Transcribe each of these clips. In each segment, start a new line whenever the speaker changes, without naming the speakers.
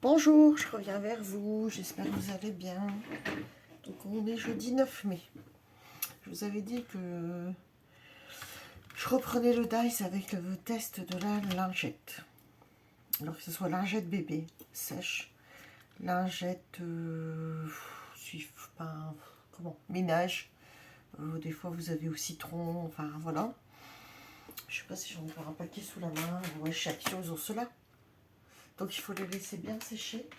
Bonjour, je reviens vers vous, j'espère que vous allez bien. Donc on est jeudi 9 mai. Je vous avais dit que je reprenais le DICE avec le test de la lingette. Alors que ce soit lingette bébé, sèche, lingette ménage. Des fois vous avez au citron, enfin voilà. Je sais pas si j'en ai encore un paquet sous la main. Ouais, chaque chose ont cela. Donc il faut les laisser bien sécher.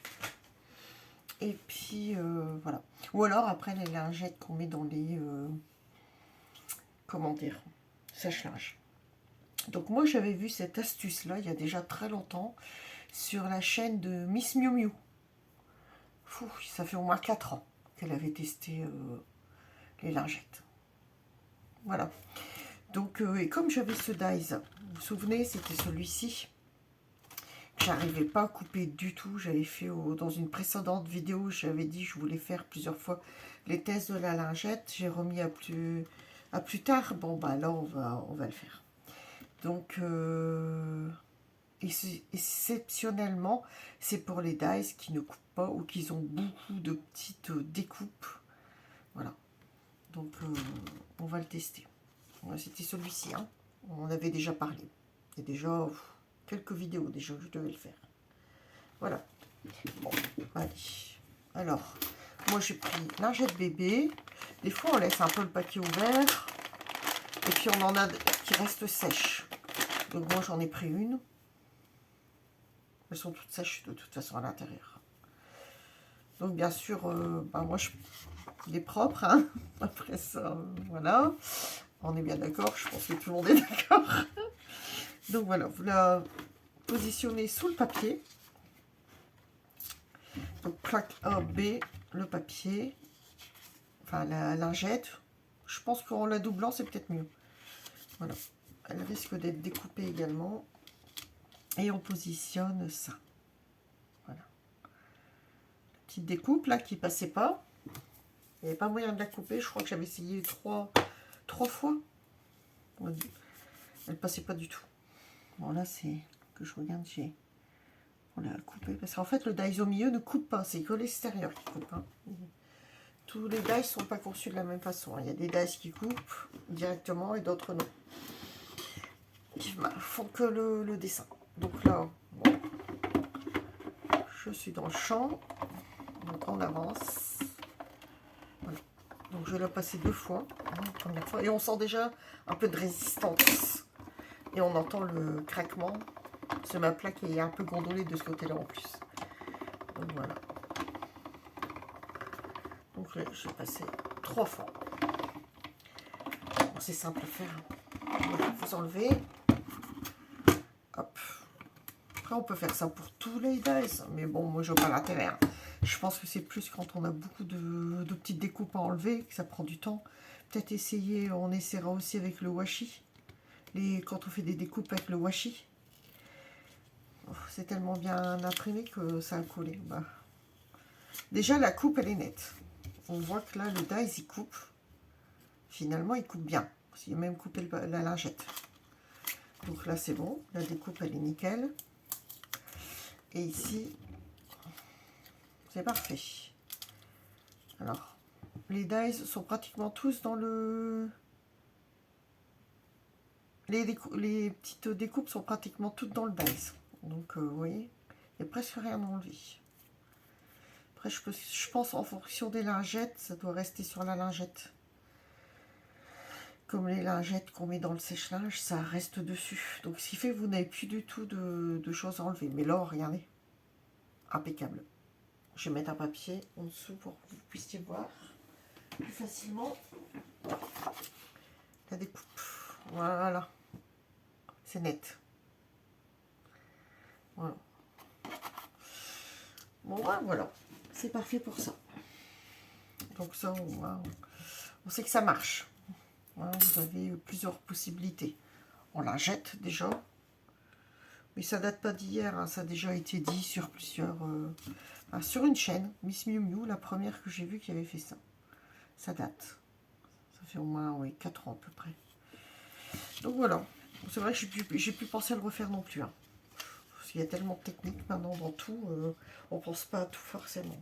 Et puis voilà. Ou alors après les lingettes qu'on met dans les comment dire, sèche-linge. Donc moi j'avais vu cette astuce là il y a déjà très longtemps sur la chaîne de Miss Miu Miu. Ça fait au moins 4 ans qu'elle avait testé les lingettes. Voilà. Donc et comme j'avais ce dies, vous vous souvenez, c'était celui-ci. J'arrivais pas à couper du tout. J'avais fait dans une précédente vidéo, j'avais dit que je voulais faire plusieurs fois les tests de la lingette. J'ai remis à plus tard. Bon, bah là, on va le faire. Donc, exceptionnellement, c'est pour les dies qui ne coupent pas ou qui ont beaucoup de petites découpes. Voilà. Donc, on va le tester. C'était celui-ci. Hein. On en avait déjà parlé. Il y a déjà quelques vidéos déjà, je devais le faire. Voilà. Bon, allez. Alors, moi j'ai pris lingette bébé. Des fois on laisse un peu le paquet ouvert. Et puis on en a qui restent sèches. Donc moi j'en ai pris une. Elles sont toutes sèches de toute façon à l'intérieur. Donc bien sûr, moi il est propre. Hein. Après ça, voilà. On est bien d'accord, je pense que tout le monde est d'accord. Donc voilà, vous la positionnez sous le papier. Donc plaque A, B, le papier, enfin la lingette. Je pense qu'en la doublant, c'est peut-être mieux. Voilà. Elle risque d'être découpée également. Et on positionne ça. Voilà. La petite découpe là qui passait pas. Il n'y avait pas moyen de la couper. Je crois que j'avais essayé trois fois. Elle passait pas du tout. Bon là c'est que je regarde, on l'a coupé. Parce qu'en fait le dies au milieu ne coupe pas. C'est que l'extérieur qui coupe. Hein. Tous les dies ne sont pas conçus de la même façon. Il y a des dies qui coupent directement et d'autres non. Qui font que le dessin. Donc là, bon, je suis dans le champ. Donc on avance. Voilà. Donc je vais la passer 2 fois. Hein, première fois. Et on sent déjà un peu de résistance. Et on entend le craquement. C'est ma plaque est un peu gondolée de ce côté-là en plus. Donc voilà. Donc là, je vais passer 3 fois. Bon, c'est simple à faire. Voilà, vous enlevez. Hop. Après, on peut faire ça pour tous les dies. Mais bon, moi, je vois pas l'intérêt. Hein. Je pense que c'est plus quand on a beaucoup de petites découpes à enlever, que ça prend du temps. Peut-être essayer, on essaiera aussi avec le washi. Quand on fait des découpes avec le washi. Oh, c'est tellement bien imprimé que ça a collé. Bah. Déjà, la coupe, elle est nette. On voit que là, le dies, il coupe. Finalement, il coupe bien. Il a même coupé la lingette. Donc là, c'est bon. La découpe, elle est nickel. Et ici, c'est parfait. Alors, les dies sont pratiquement tous dans le... Les petites découpes sont pratiquement toutes dans le dies. Donc, vous voyez, il n'y a presque rien à enlever. Après, je pense en fonction des lingettes, ça doit rester sur la lingette. Comme les lingettes qu'on met dans le sèche-linge, ça reste dessus. Donc, ce qui fait que vous n'avez plus du tout de choses à enlever. Mais là, regardez, impeccable. Je vais mettre un papier en dessous pour que vous puissiez voir plus facilement la découpe. Voilà, c'est net. Voilà. Bon, voilà, c'est parfait pour ça. Donc ça, on sait que ça marche. Voilà, vous avez plusieurs possibilités. On la jette déjà, mais ça date pas d'hier. Hein, ça a déjà été dit sur plusieurs, sur une chaîne, Miss Miu Miu, la première que j'ai vue qui avait fait ça. Ça date. Ça fait au moins 4 ans à peu près. Donc voilà. C'est vrai que j'ai plus pensé à le refaire non plus. Hein. Parce qu'il y a tellement de techniques maintenant dans tout, on pense pas à tout forcément.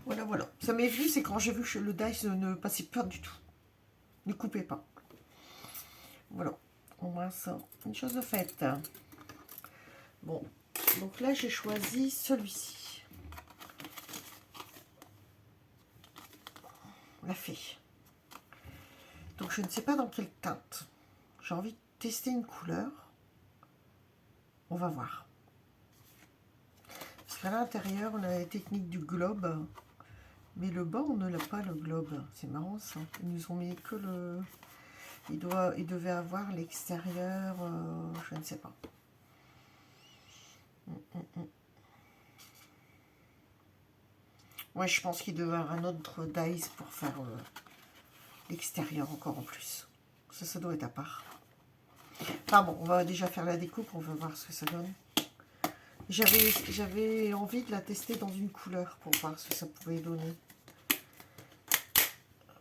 Voilà, voilà. Ça m'est venu, c'est quand j'ai vu que le dice ne passait pas du tout. Ne coupait pas. Voilà. Au moins ça, une chose de faite. Bon, donc là j'ai choisi celui-ci. La fée. Donc je ne sais pas dans quelle teinte. J'ai envie de tester une couleur. On va voir. Parce qu'à l'intérieur, on a la technique du globe. Mais le bas, on ne l'a pas, le globe. C'est marrant, ça. Ils nous ont mis que le... Il devait avoir l'extérieur, je ne sais pas. Ouais, je pense qu'il devait avoir un autre dice pour faire l'extérieur encore en plus. Ça doit être à part. Enfin bon, on va déjà faire la découpe, on va voir ce que ça donne. J'avais envie de la tester dans une couleur pour voir ce que ça pouvait donner.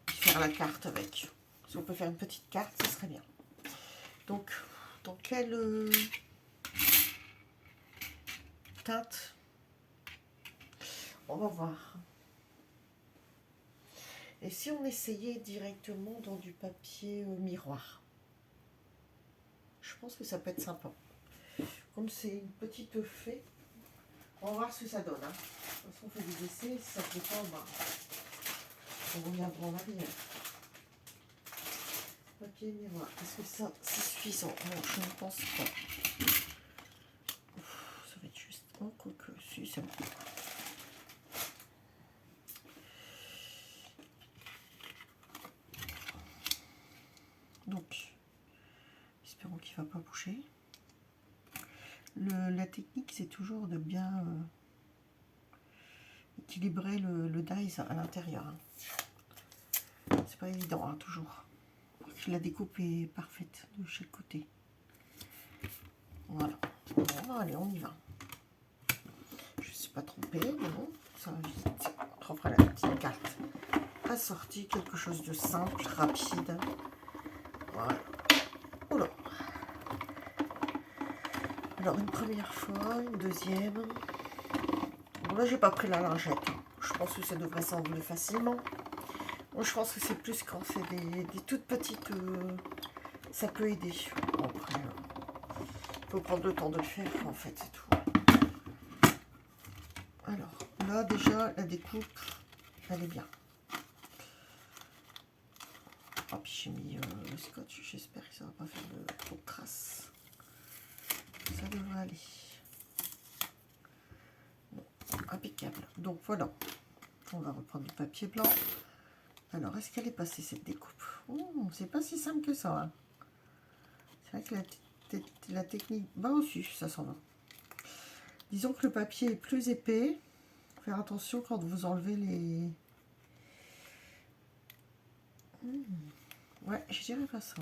Puis faire la carte avec. Si on peut faire une petite carte, ce serait bien. Donc, dans quelle teinte? On va voir. Et si on essayait directement dans du papier miroir? Je pense que ça peut être sympa. Comme c'est une petite fée, on va voir ce que ça donne. Hein. De toute façon, on fait des essais, si ça ne plaît pas, bah, on reviendra en arrière. Papier miroir, est-ce que ça c'est suffisant? Non, je ne pense pas. Ça va être juste un quoique, si, c'est bon. Donc, espérons qu'il ne va pas bouger. La technique, c'est toujours de bien équilibrer le dice à l'intérieur. Hein. C'est pas évident, hein, toujours. La découpe est parfaite de chaque côté. Voilà. Bon, allez, on y va. Je ne suis pas trompée, mais bon, ça va vite. On refera la petite carte assortie, quelque chose de simple, rapide. Voilà. Oula. Alors, une première fois, une deuxième. Bon, là, j'ai pas pris la lingette. Je pense que ça devrait s'enlever facilement. Bon, je pense que c'est plus quand c'est des toutes petites... ça peut aider. Bon, après, il faut prendre le temps de le faire, en fait, c'est tout. Alors, là, déjà, la découpe, elle est bien. Oh, puis j'ai mis le scotch. J'espère que ça va pas faire trop de traces. Ça devrait aller. Bon, impeccable. Donc, voilà. On va reprendre du papier blanc. Alors, est-ce qu'elle est passée, cette découpe? C'est pas si simple que ça. Hein. C'est vrai que la technique... Bah aussi, ça s'en va. Disons que le papier est plus épais. Faire attention quand vous enlevez les... Ouais, je dirais pas ça.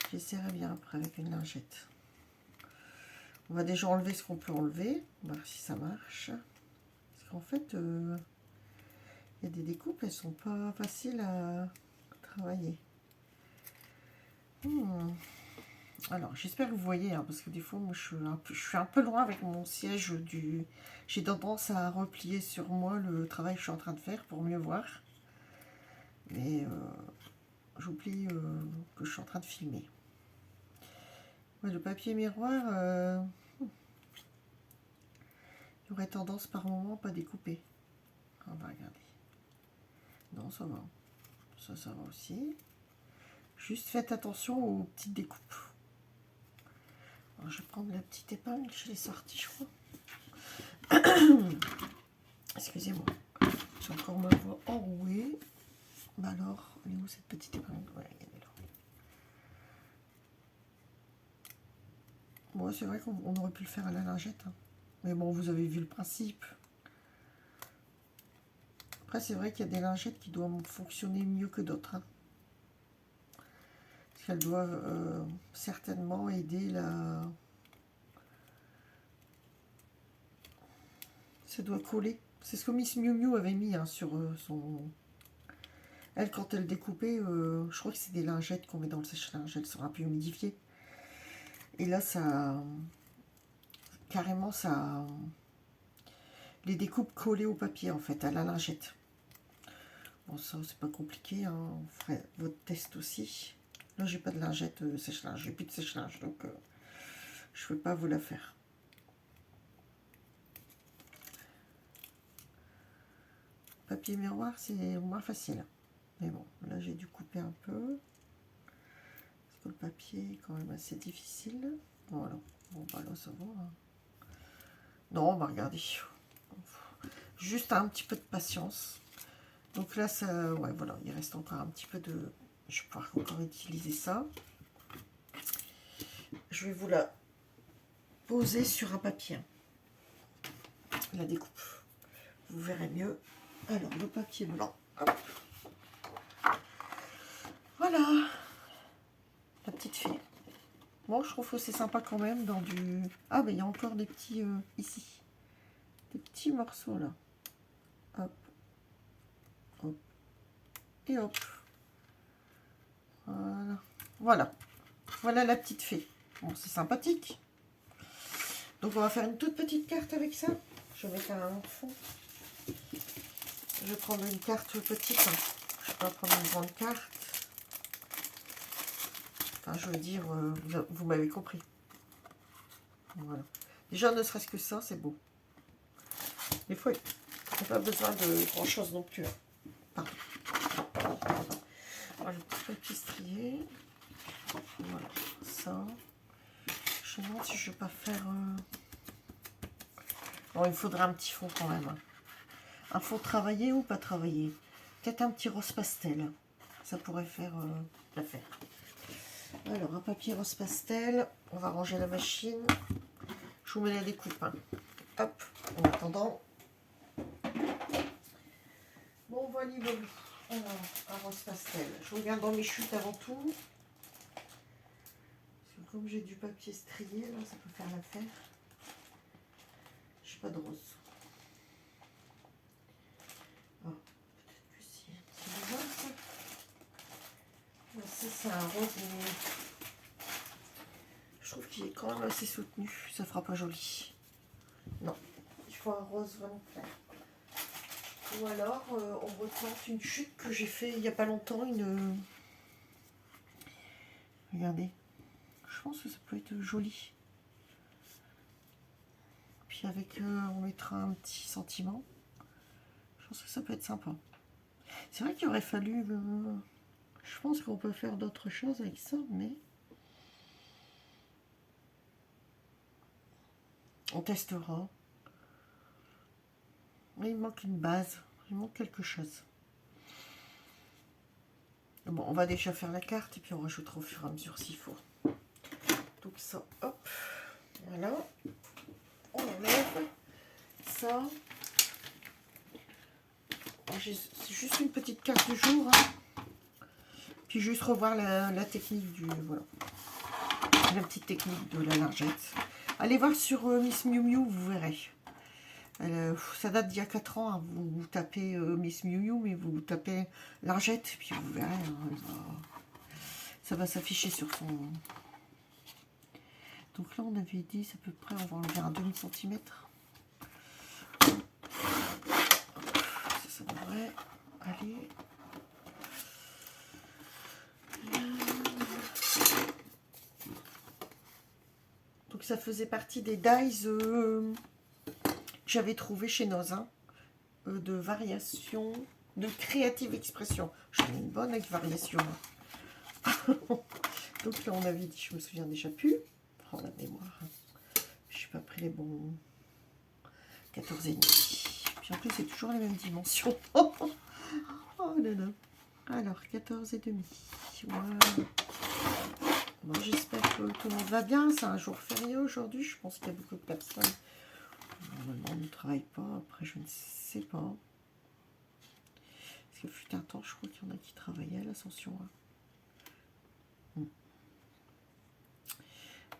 J'essaierai bien après avec une lingette. On va déjà enlever ce qu'on peut enlever. On va voir si ça marche. Parce qu'en fait, il y a des découpes, elles sont pas faciles à travailler. Alors, j'espère que vous voyez, hein, parce que des fois, moi, je suis un peu loin avec mon siège du... J'ai tendance à replier sur moi le travail que je suis en train de faire pour mieux voir. Mais j'oublie que je suis en train de filmer. Ouais, le papier miroir, il aurait tendance par moment à pas découper. On va regarder. Non, ça va. Ça va aussi. Juste faites attention aux petites découpes. Alors, je vais prendre la petite épingle, je l'ai sortie, je crois. Excusez-moi. J'ai encore ma voix enrouée. Bah alors, elle est où cette petite épingle? Ouais, elle est là. Bon, c'est vrai qu'on aurait pu le faire à la lingette. Hein. Mais bon, vous avez vu le principe. Après, c'est vrai qu'il y a des lingettes qui doivent fonctionner mieux que d'autres. Hein. Parce qu'elles doivent certainement aider la... Ça doit coller. C'est ce que Miss Miu Miu avait mis hein, sur son... Elle, quand elle découpait, je crois que c'est des lingettes qu'on met dans le sèche-linge. Elles sont un peu humidifiées. Et là, ça... Carrément, ça... Les découpes collées au papier, en fait, à la lingette. Bon, ça, c'est pas compliqué, hein. Vous ferez votre test aussi. Là, j'ai pas de lingette sèche-linge. J'ai plus de sèche-linge, donc je peux pas vous la faire. Papier miroir, c'est moins facile. Mais bon, là, j'ai dû couper un peu. Parce que le papier est quand même assez difficile. Voilà. Bon, bah là, ça va. Hein. Non, bah regardez. Juste un petit peu de patience. Donc là, ça, ouais, voilà, il reste encore un petit peu de... Je vais pouvoir encore utiliser ça. Je vais vous la poser sur un papier. La découpe. Vous verrez mieux. Alors, le papier blanc. Hop. Voilà. La petite fée. Bon, je trouve que c'est sympa quand même dans du... Ah, mais il y a encore des petits... ici. Des petits morceaux, là. Hop. Hop. Et hop. Voilà. Voilà. Voilà la petite fée. Bon, c'est sympathique. Donc, on va faire une toute petite carte avec ça. Je vais mettre un fond. Je vais prendre une carte petite. Hein. Je vais pas prendre une grande carte. Enfin, je veux dire, vous m'avez compris. Voilà. Déjà, ne serait-ce que ça, c'est beau. Des fois, il n'y a pas besoin de grand-chose non plus. Hein. Pardon. Voilà, le petit papier strié. Voilà, ça. Je me demande si je ne vais pas faire... Bon, il me faudrait un petit fond quand même. Hein. Un fond travaillé ou pas travaillé. Peut-être un petit rose pastel. Ça pourrait faire l'affaire. Alors, un papier rose pastel. On va ranger la machine. Je vous mets la découpe. Hein. Hop, en attendant. Bon, voilà. Alors, un rose pastel. Je regarde dans mes chutes avant tout. Parce que comme j'ai du papier strié, là, ça peut faire l'affaire. J'ai pas de rose. Oh, peut-être que si. C'est bizarre, ça. Ça, c'est un rose, mais je trouve qu'il est quand même assez soutenu. Ça fera pas joli. Non, il faut un rose vraiment clair. Ou alors, on retente une chute que j'ai fait il n'y a pas longtemps. Regardez. Je pense que ça peut être joli. Puis avec, on mettra un petit sentiment. Je pense que ça peut être sympa. C'est vrai qu'il aurait fallu... je pense qu'on peut faire d'autres choses avec ça, mais... On testera. Mais il manque une base. Il manque quelque chose. Bon, on va déjà faire la carte et puis on rajoutera au fur et à mesure s'il faut. Donc ça, hop. Voilà. On enlève ça. C'est juste une petite carte du jour. Hein. Puis juste revoir la technique du... Voilà. La petite technique de la lingette. Allez voir sur Miss Miu Miu, vous verrez. Ça date d'il y a 4 ans. Hein. Vous tapez Miss Miu Miu, mais vous tapez lingette, puis vous verrez. Hein, ça va s'afficher sur son... Donc là, on avait dit, c'est à peu près, on va enlever un demi-centimètre. Ça devrait aller. Donc ça faisait partie des dies que j'avais trouvé chez Nozin, de variation, de créative expression. J'en ai une bonne avec variation. Donc là, on avait dit, je me souviens déjà plus. Oh, la mémoire. Je n'ai pas pris les bons 14,5. Puis en plus, c'est toujours les mêmes dimensions. Oh là là. Alors, 14,5. Voilà. Bon, j'espère que tout le monde va bien. C'est un jour férié aujourd'hui. Je pense qu'il y a beaucoup de personnes. Normalement, on ne travaille pas. Après, je ne sais pas. Parce que fut un temps, je crois qu'il y en a qui travaillaient à l'Ascension.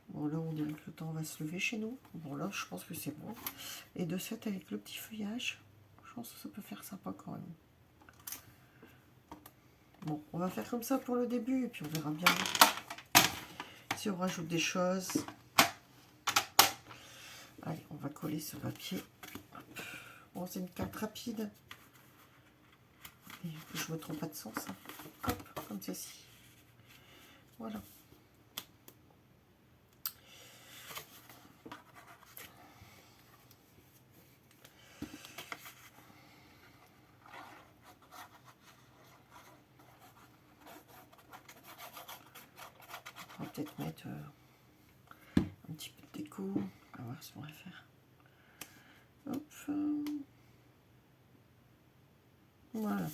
Bon, là, on dirait que le temps va se lever chez nous. Bon, là, je pense que c'est bon. Et de 7 avec le petit feuillage, je pense que ça peut faire sympa quand même. Bon, on va faire comme ça pour le début, et puis on verra bien Si on rajoute des choses. Allez, on va coller ce papier. Bon, c'est une carte rapide. Et que je ne me trompe pas de sens. Hein. Hop, comme ceci. Voilà. On va peut-être mettre un petit peu de déco. On va voir ce qu'on va faire. Hop. Voilà.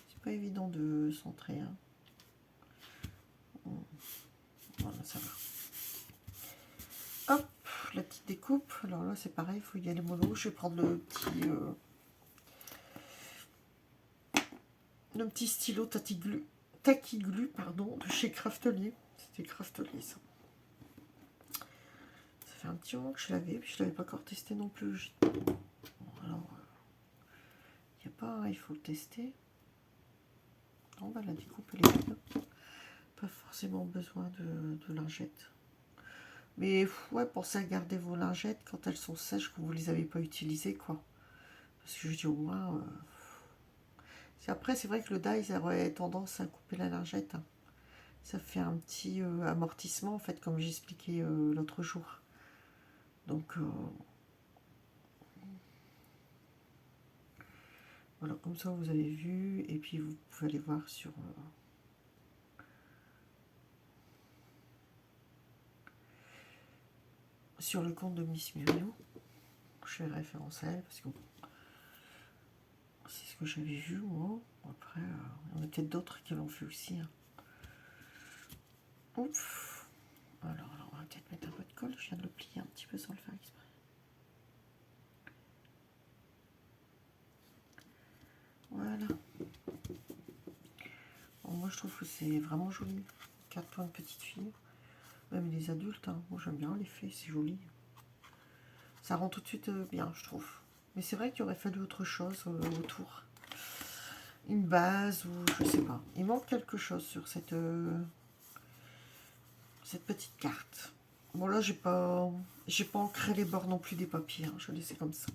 C'est pas évident de centrer. Hein. Voilà, ça va. Hop, la petite découpe. Alors là, c'est pareil, il faut y aller mollo. Je vais prendre le petit stylo Taquiglu, pardon, de chez Craftelier. C'était Craftelier, ça. Ça fait un petit moment que je l'avais, puis je l'avais pas encore testé non plus. Bon, alors, il n'y a pas, il faut le tester. Non, bah, la découpe, elle est bonne. Pas forcément besoin de lingettes. Mais ouais, pensez à garder vos lingettes quand elles sont sèches, que vous ne les avez pas utilisées, quoi. Parce que je dis au moins... Après, c'est vrai que le die aurait tendance à couper la lingette. Hein. Ça fait un petit amortissement, en fait, comme j'expliquais l'autre jour. Donc, voilà, comme ça, vous avez vu. Et puis, vous pouvez aller voir sur le compte de Miss Muriou. Je fais référence à elle, parce que c'est ce que j'avais vu, moi. Après, il y en a peut-être d'autres qui l'ont fait aussi. Hein. Ouf. Alors, on va peut-être mettre un peu de colle. Je viens de le plier un petit peu sans le faire exprès. Voilà. Bon, moi, je trouve que c'est vraiment joli. 4 points de petite fille. Même les adultes, hein. Moi, j'aime bien l'effet, c'est joli. Ça rend tout de suite bien, je trouve. Mais c'est vrai qu'il aurait fallu autre chose autour. Une base ou je sais pas. Il manque quelque chose sur cette petite carte. Bon, là, j'ai pas ancré les bords non plus des papiers. Hein. Je vais laisser comme ça.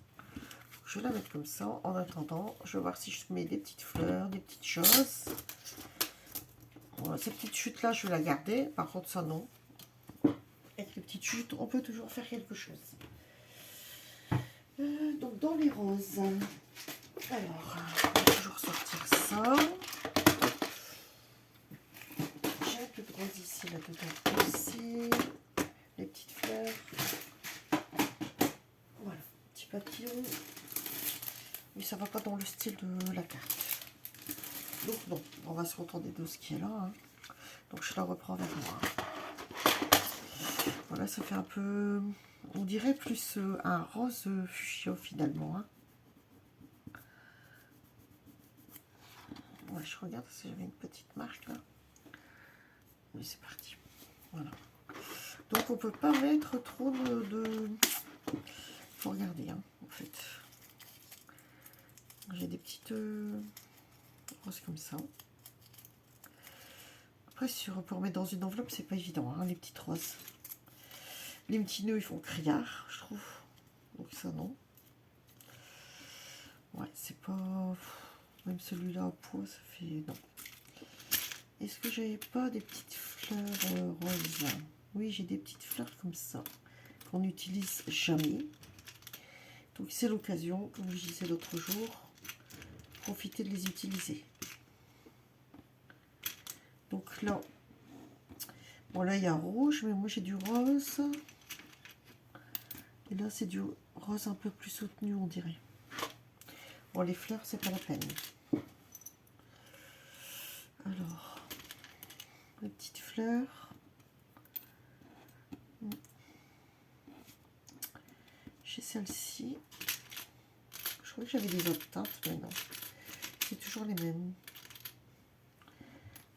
Je vais la mettre comme ça. En attendant, je vais voir si je mets des petites fleurs, des petites choses. Voilà, ces petites chutes-là, je vais la garder. Par contre, ça, non. Avec les petites chutes, on peut toujours faire quelque chose. Donc, dans les roses. Alors, on va toujours sortir ça. J'ai un peu de rose ici, là-dedans aussi. Les petites fleurs. Voilà, petit papillon. Mais ça va pas dans le style de la carte. Donc non, on va se contenter de ce qui est là. Hein. Donc je la reprends avec moi. Voilà, ça fait un peu, on dirait plus un rose fuchsia finalement. Hein. Ouais, je regarde si j'avais une petite marque là. Mais c'est parti. Voilà. Donc on peut pas mettre trop de... Faut regarder, hein, en fait. J'ai des petites roses comme ça. Après, pour mettre dans une enveloppe, c'est pas évident, hein, les petites roses. Les petits nœuds, ils font criard, je trouve. Donc ça, non. Ouais, c'est pas... Même celui-là à poids, ça fait... Non. Est-ce que j'avais pas des petites fleurs roses? Oui, j'ai des petites fleurs comme ça, qu'on n'utilise jamais. Donc c'est l'occasion, comme je disais l'autre jour, profiter de les utiliser. Donc là, bon là il y a rouge, mais moi j'ai du rose. Et là c'est du rose un peu plus soutenu, on dirait. Bon, les fleurs, c'est pas la peine. Alors, les petites fleurs. J'ai celle-ci. Je crois que j'avais des autres teintes, mais non. C'est toujours les mêmes.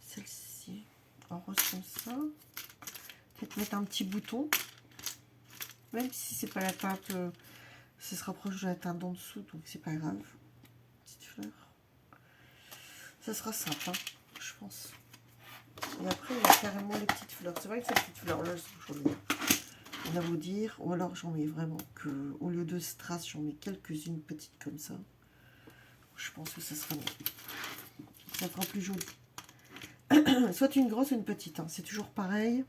Celle-ci, en rose comme ça. Peut-être mettre un petit bouton. Même si c'est pas la teinte, ça se rapproche de la teinte d'en dessous, donc c'est pas grave. Petite fleur. Ça sera simple, hein, je pense. Et après, il y a carrément les petites fleurs. C'est vrai que ces petites fleurs-là, elles sont jolies. On a beau dire. Ou alors, j'en mets vraiment que... Au lieu de strass, j'en mets quelques-unes petites comme ça. Je pense que ça sera mieux. Ça fera plus joli. Soit une grosse ou une petite. Hein. C'est toujours pareil.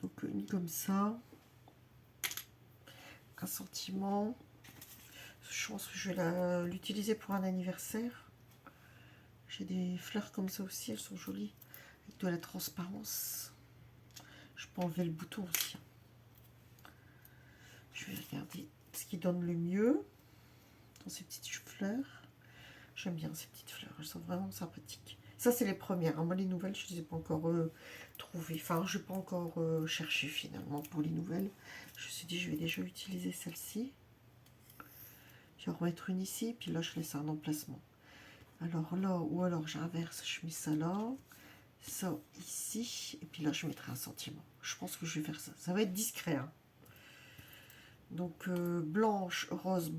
Donc, une comme ça. Un sentiment. Je pense que je vais l'utiliser pour un anniversaire. J'ai des fleurs comme ça aussi. Elles sont jolies. Avec de la transparence. Je peux enlever le bouton aussi. Je vais regarder ce qui donne le mieux dans ces petites fleurs. J'aime bien ces petites fleurs. Elles sont vraiment sympathiques. Ça, c'est les premières. Hein. Moi, les nouvelles, je ne les ai pas encore trouvées. Enfin, je n'ai pas encore cherché finalement pour les nouvelles. Je me suis dit, je vais déjà utiliser celle-ci. Je vais en remettre une ici. Puis là, je laisse un emplacement. Alors là, ou alors j'inverse. Je mets ça là. Ça ici. Et puis là, je mettrai un sentiment. Je pense que je vais faire ça. Ça va être discret. Hein. Donc, blanche, rose,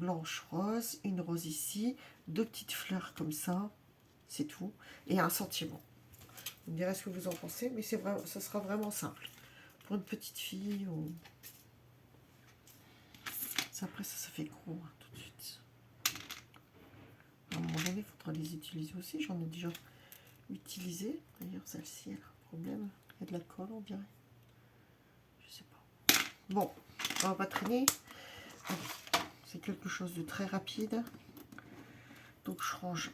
une rose ici, deux petites fleurs comme ça, c'est tout, et un sentiment. Vous me direz ce que vous en pensez, mais c'est vrai, ça sera vraiment simple. Pour une petite fille, ou... ça, après ça fait gros, hein, tout de suite. À un moment donné, il faudra les utiliser aussi, j'en ai déjà utilisé. D'ailleurs, celle-ci, elle a un problème, il y a de la colle, on dirait. Je sais pas. Bon, on va pas traîner. C'est quelque chose de très rapide. Donc je range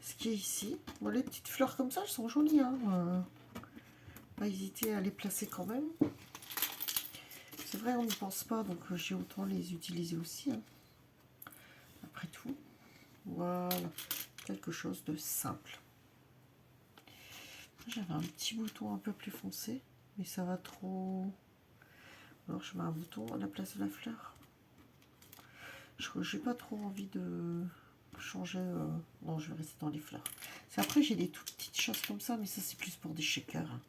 ce qui est ici. Bon, les petites fleurs comme ça, elles sont jolies. Hein. Pas hésiter à les placer quand même. C'est vrai, on n'y pense pas, donc j'ai autant les utiliser aussi. Hein. Après tout, voilà, quelque chose de simple. J'avais un petit bouton un peu plus foncé, mais ça va trop... Alors je mets un bouton à la place de la fleur. Je n'ai pas trop envie de changer. Non, je vais rester dans les fleurs. Après, j'ai des toutes petites choses comme ça, mais ça, c'est plus pour des shakers. Hein.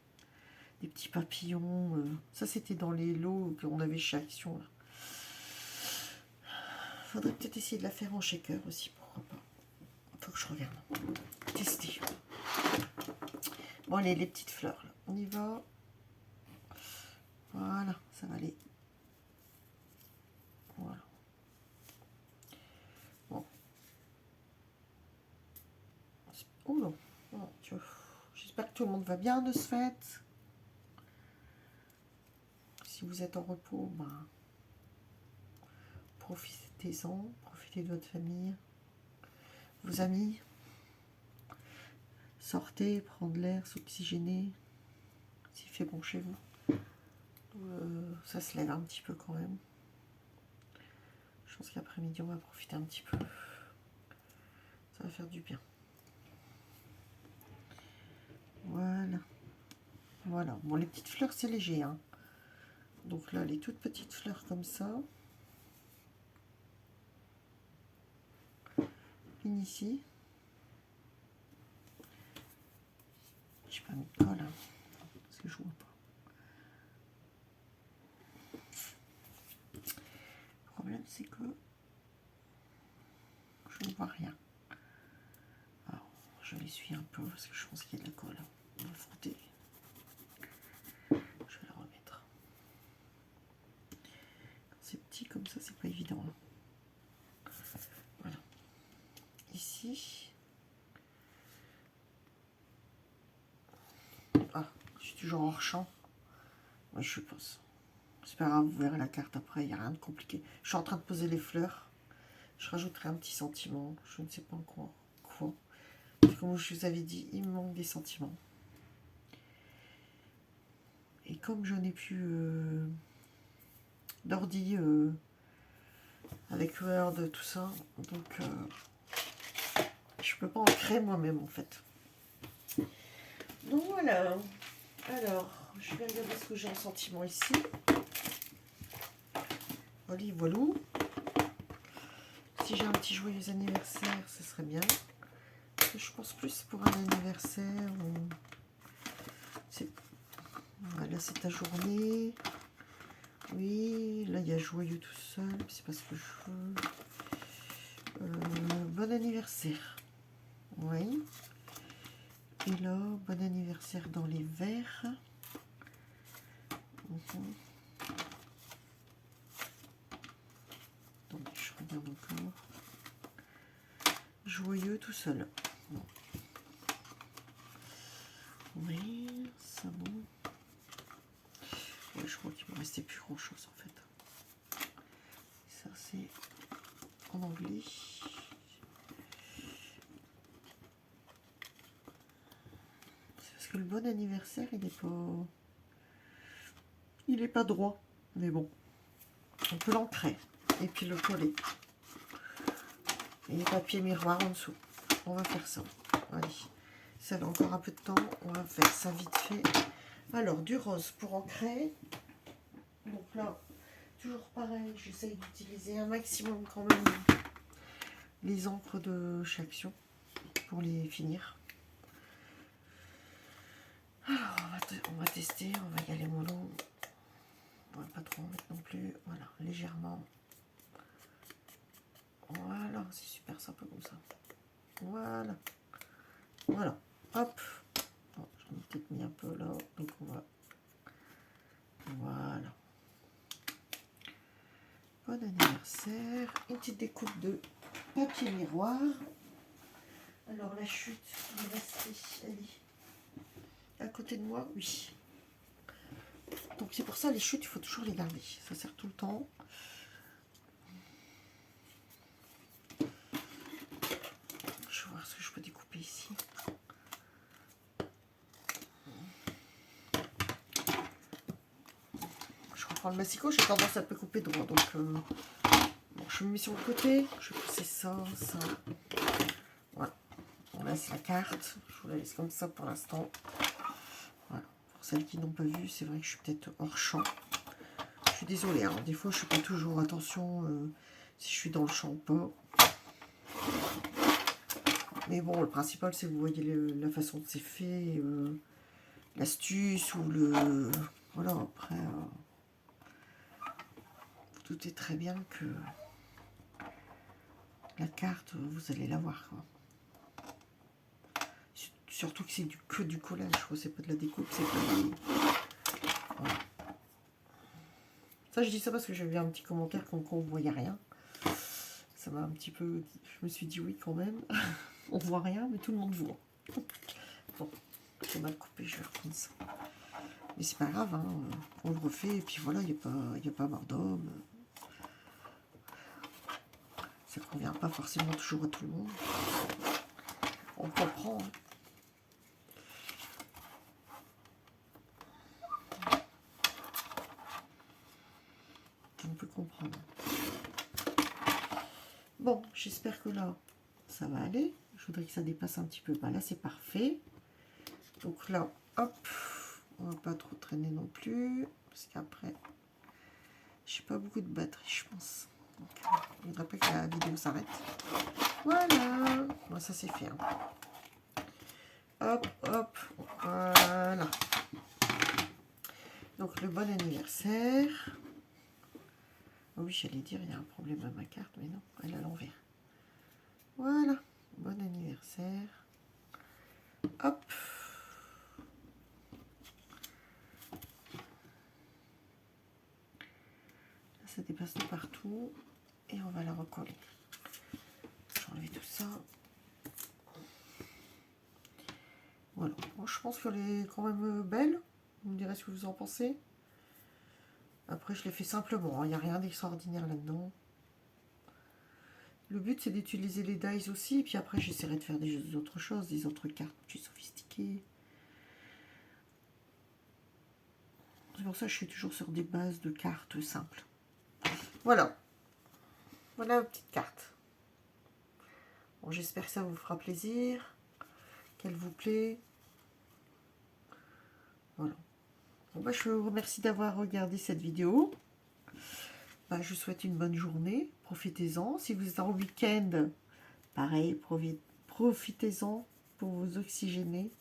Des petits papillons. Ça, c'était dans les lots qu'on avait chez Action. Là. Faudrait peut-être essayer de la faire en shaker aussi, pourquoi pas. Faut que je regarde. Tester. Bon, allez, les petites fleurs. Là. On y va. Voilà, ça va aller. Voilà. Bon. Oh non. Oh, j'espère que tout le monde va bien de ce fait. Si vous êtes en repos, ben, profitez-en. Profitez de votre famille. Vos amis. Sortez, prendre l'air, s'oxygéner. S'il fait bon chez vous. Ça se lève un petit peu quand même. Je pense qu'après-midi, on va profiter un petit peu. Ça va faire du bien. Voilà. Voilà. Bon, les petites fleurs, c'est léger. Hein. Donc là, les toutes petites fleurs comme ça. Une ici. Je n'ai pas mis de colle. Hein, parce que je vois pas. Le problème, c'est que je ne vois rien. Alors, je l'essuie un peu parce que je pense qu'il y a de la colle. On va frotter. Je vais la remettre. Quand c'est petit comme ça, c'est pas évident. Hein. Voilà. Ici. Ah, je suis toujours hors champ. Ouais, je suppose. C'est pas grave, vous verrez la carte après, il n'y a rien de compliqué. Je suis en train de poser les fleurs. Je rajouterai un petit sentiment. Je ne sais pas encore quoi. Comme je vous avais dit, il me manque des sentiments. Et comme je n'ai plus d'ordi avec Word, tout ça, donc je peux pas en créer moi-même en fait. Donc voilà. Alors, je vais regarder ce que j'ai en sentiment ici. Voilà, voilà. Si j'ai un petit joyeux anniversaire, ce serait bien. Je pense plus pour un anniversaire. Voilà, c'est ta journée. Oui, là il y a joyeux tout seul. C'est pas ce que je veux. Bon anniversaire. Oui. Et là, bon anniversaire dans les verts. Donc, je regarde encore. Joyeux tout seul. Bon. Oui, ça bon. Ouais, je crois qu'il me restait plus grand chose en fait. Ça c'est en anglais. C'est parce que le bon anniversaire il est pas droit. Mais bon, on peut l'ancrer et puis le coller. Et les papiers miroirs en dessous. On va faire ça. Allez, ça a encore un peu de temps. On va faire ça vite fait. Alors, du rose pour ancrer. Donc là, toujours pareil, j'essaye d'utiliser un maximum quand même les encres de Chaction pour les finir. Alors, on va tester, on va y aller mollo. On va pas trop en mettre non plus. Voilà, légèrement. Voilà, c'est super sympa comme ça. Voilà. Voilà. Hop. Bon, j'en ai peut-être mis un peu là. Donc on va. Voilà. Bon anniversaire. Une petite découpe de papier miroir. Alors la chute, il est restée. Elle est à côté de moi, oui. Donc c'est pour ça les chutes, il faut toujours les garder. Ça sert tout le temps. Je vais voir ce que je peux découper ici. Je reprends le massicot, j'ai tendance à peu couper droit. Donc bon, je me mets sur le côté. Je vais pousser ça, ça. Voilà. On laisse la carte. Je vous la laisse comme ça pour l'instant. Voilà. Pour celles qui n'ont pas vu, c'est vrai que je suis peut-être hors champ. Je suis désolée, hein. Des fois je ne fais pas toujours attention si je suis dans le champ ou pas. Mais bon, le principal c'est que vous voyez la façon dont c'est fait, l'astuce ou le... Voilà, après, vous doutez très bien que la carte, vous allez la voir, quoi. Surtout que c'est que du collage, c'est pas de la découpe, c'est pas des... Voilà. Ça, je dis ça parce que j'ai vu un petit commentaire comme quoi on voyait rien. Ça m'a un petit peu... Je me suis dit oui quand même. On voit rien, mais tout le monde voit. Bon, j'ai mal coupé, je vais reprendre ça. Mais c'est pas grave, hein. On le refait, et puis voilà, il n'y a pas mort d'homme. Ça ne convient pas forcément toujours à tout le monde. On comprend. Hein. On peut comprendre. Bon, j'espère que là, ça va aller. Je voudrais que ça dépasse un petit peu. Bah, là, c'est parfait. Donc là, hop, on va pas trop traîner non plus. Parce qu'après, j'ai pas beaucoup de batterie, je pense. Donc, il ne faudrait pas que la vidéo s'arrête. Voilà. Bon, ça, c'est fait. Hein. Hop, hop. Voilà. Donc, le bon anniversaire. Oh oui, j'allais dire, il y a un problème à ma carte, mais non, elle est à l'envers. Voilà. Bon anniversaire. Hop. Là, ça dépasse de partout. Et on va la recoller. Je vais enlever tout ça. Voilà. Bon, je pense qu'elle est quand même belle. Vous me direz ce que vous en pensez. Après, je l'ai fait simplement. Il n'y a rien d'extraordinaire là-dedans. Le but, c'est d'utiliser les dies aussi. Et puis après, j'essaierai de faire des autres choses, des autres cartes plus sophistiquées. C'est pour ça que je suis toujours sur des bases de cartes simples. Voilà. Voilà une petite carte. Bon, j'espère que ça vous fera plaisir. Qu'elle vous plaît. Voilà. Bon, bah, je vous remercie d'avoir regardé cette vidéo. Bah, je vous souhaite une bonne journée. Profitez-en. Si vous êtes en week-end, pareil, profitez-en pour vous oxygéner,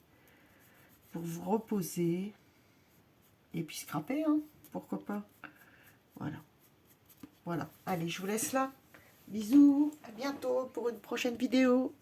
pour vous reposer. Et puis scraper, hein, pourquoi pas. Voilà. Voilà. Allez, je vous laisse là. Bisous, à bientôt pour une prochaine vidéo.